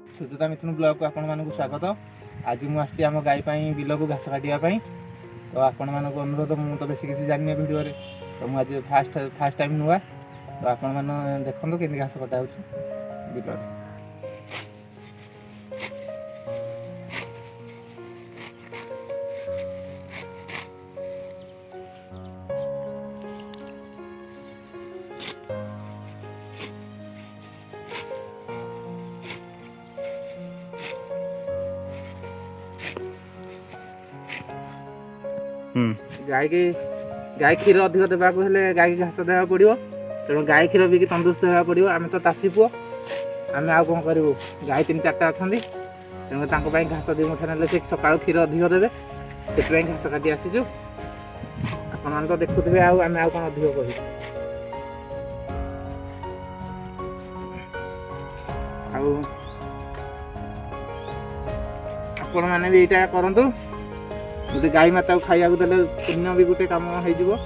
सुजाता मिथुन blog को आपण मानक स्वागत। आज मुझे आम गाई बिल को घास काटापी तो आपण मानक अनुरोध मुझे तो बेस किसी जानी भिडियो तो मुझे फास्ट टाइम नुआ तो आपण मैंने देखो कि घास कटा बिल। गाय क्षीर अधिक देवाक गाय घास देवा पड़ो तेणु गाय क्षीर भी तंदुरुस्त होगा पड़ो। आम तो चाषी पुओ आम आउ कौन करूँ गाय 3-4टा अच्छा तेणु घास 2 मुठा ना सका क्षीर अधिक देवे से घास काटी आसीचु आप तो देखुवे आम आउ कौन अधिक कह आपण मैंने भी यहाँ करूँ गोटे गाई माता को खाया देले पुण्य भी गोटे कम हो।